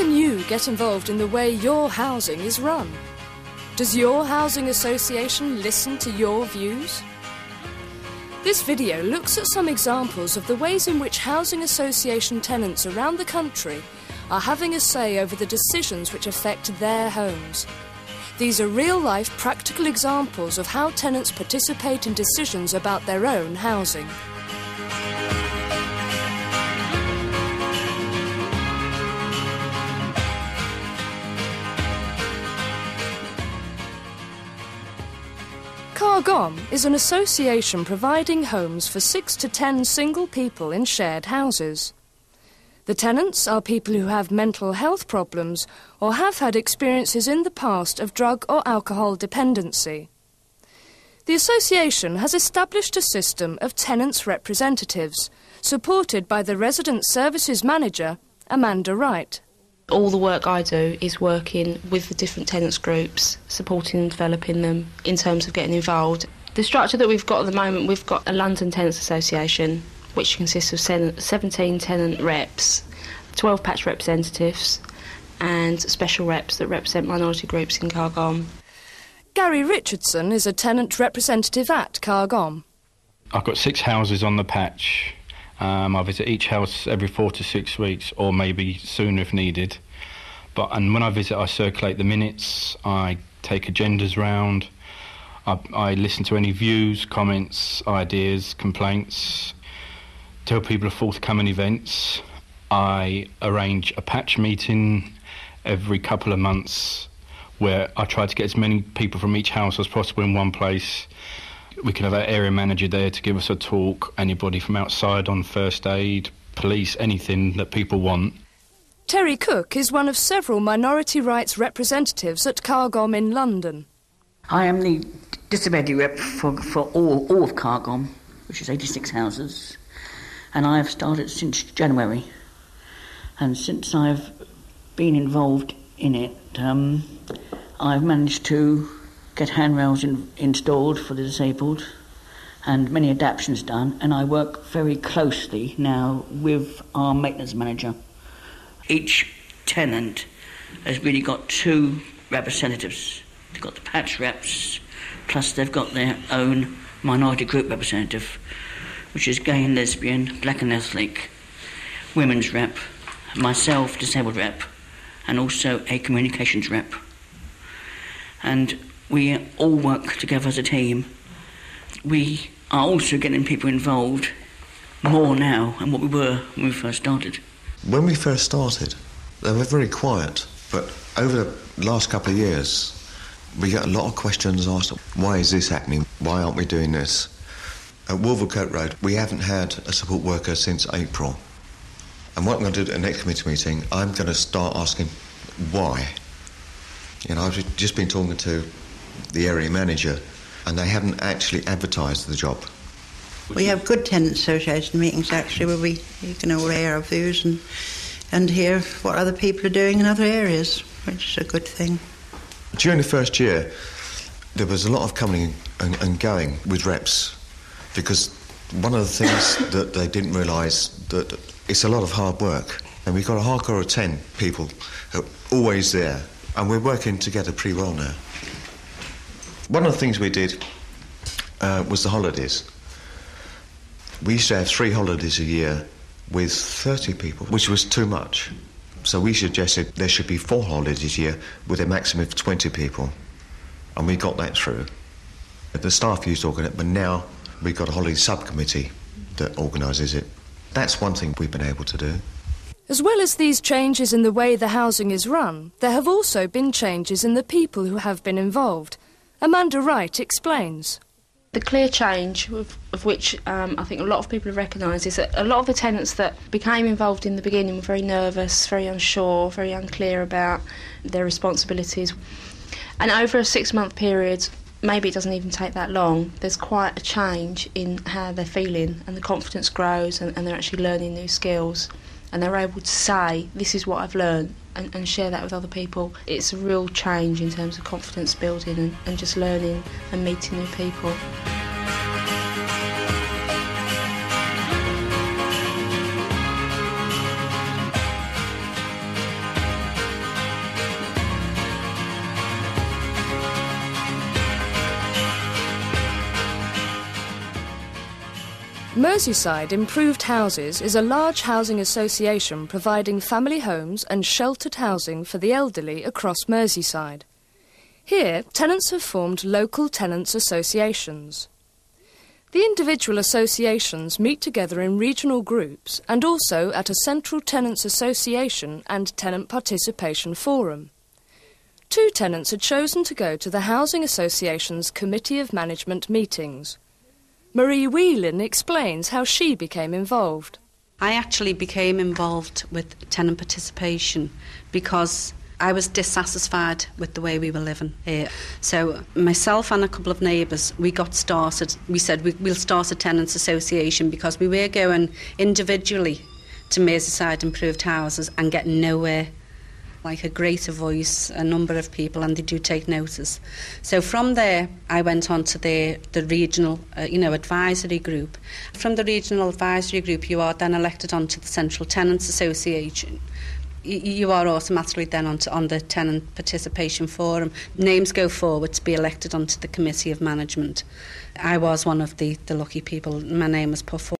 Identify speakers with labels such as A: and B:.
A: can you get involved in the way your housing is run? Does your housing association listen to your views? This video looks at some examples of the ways in which housing association tenants around the country are having a say over the decisions which affect their homes. These are real-life practical examples of how tenants participate in decisions about their own housing. Cargom is an association providing homes for 6 to 10 single people in shared houses. The tenants are people who have mental health problems or have had experiences in the past of drug or alcohol dependency. The association has established a system of tenants' representatives, supported by the Resident Services Manager, Amanda Wright.
B: All the work I do is working with the different tenants groups, supporting and developing them in terms of getting involved. The structure that we've got at the moment, we've got a London Tenants Association, which consists of 17 tenant reps, 12 patch representatives and special reps that represent minority groups in Cargom.
A: Gary Richardson is a tenant representative at Cargom.
C: I've got 6 houses on the patch. I visit each house every 4 to 6 weeks, or maybe sooner if needed. And when I visit, I circulate the minutes, I take agendas round, I listen to any views, comments, ideas, complaints, tell people of forthcoming events. I arrange a patch meeting every couple of months where I try to get as many people from each house as possible in one place. We can have our area manager there to give us a talk, anybody from outside on first aid, police, anything that people want.
A: Terry Cook is one of several minority rights representatives at Cargom in London.
D: I am the disability rep for all of Cargom, which is 86 houses, and I have started since January. And since I've been involved in it, I've managed to get handrails installed for the disabled and many adaptations done, and I work very closely now with our maintenance manager. Each tenant has really got 2 representatives. They've got the patch reps, plus they've got their own minority group representative, which is gay and lesbian, black and ethnic, women's rep, myself, disabled rep, and also a communications rep. And we all work together as a team. We are also getting people involved more now than what we were when we first started.
E: When we first started, they were very quiet, but over the last couple of years, we get a lot of questions asked. Why is this happening? Why aren't we doing this? At Wolvercote Road, we haven't had a support worker since April. And what I'm going to do at the next committee meeting, I'm going to start asking why. You know, I've just been talking to the area manager, and they haven't actually advertised the job.
F: We have good tenant association meetings, actually, where we can all air our views and hear what other people are doing in other areas, which is a good thing.
E: During the first year, there was a lot of coming and going with reps, because one of the things that they didn't realise, that it's a lot of hard work, and we've got a hardcore of 10 people who are always there, and we're working together pretty well now. One of the things we did was the holidays. We used to have 3 holidays a year with 30 people, which was too much. So we suggested there should be 4 holidays a year with a maximum of 20 people. And we got that through. The staff used to organise it, but now we've got a holiday subcommittee that organises it. That's one thing we've been able to do.
A: As well as these changes in the way the housing is run, there have also been changes in the people who have been involved. Amanda Wright explains.
B: The clear change, of which I think a lot of people have recognised, is that a lot of the tenants that became involved in the beginning were very nervous, very unsure, very unclear about their responsibilities. And over a 6-month period, maybe it doesn't even take that long, there's quite a change in how they're feeling, and the confidence grows, and they're actually learning new skills. And they're able to say, this is what I've learned, and share that with other people. It's a real change in terms of confidence building and just learning and meeting new people.
A: Merseyside Improved Houses is a large housing association providing family homes and sheltered housing for the elderly across Merseyside. Here, tenants have formed local tenants associations. The individual associations meet together in regional groups and also at a central tenants association and tenant participation forum. 2 tenants are chosen to go to the Housing Association's Committee of Management meetings. Marie Whelan explains how she became involved.
G: I actually became involved with tenant participation because I was dissatisfied with the way we were living here. So myself and a couple of neighbours, we got started. We said we'll start a tenants association because we were going individually to Merseyside Improved Houses and getting nowhere. Like a greater voice, a number of people, and they do take notice. So from there, I went on to the regional, advisory group. From the regional advisory group, you are then elected onto the Central Tenants Association. You are automatically then on the Tenant Participation Forum. Names go forward to be elected onto the Committee of Management. I was one of the lucky people. My name was put forward.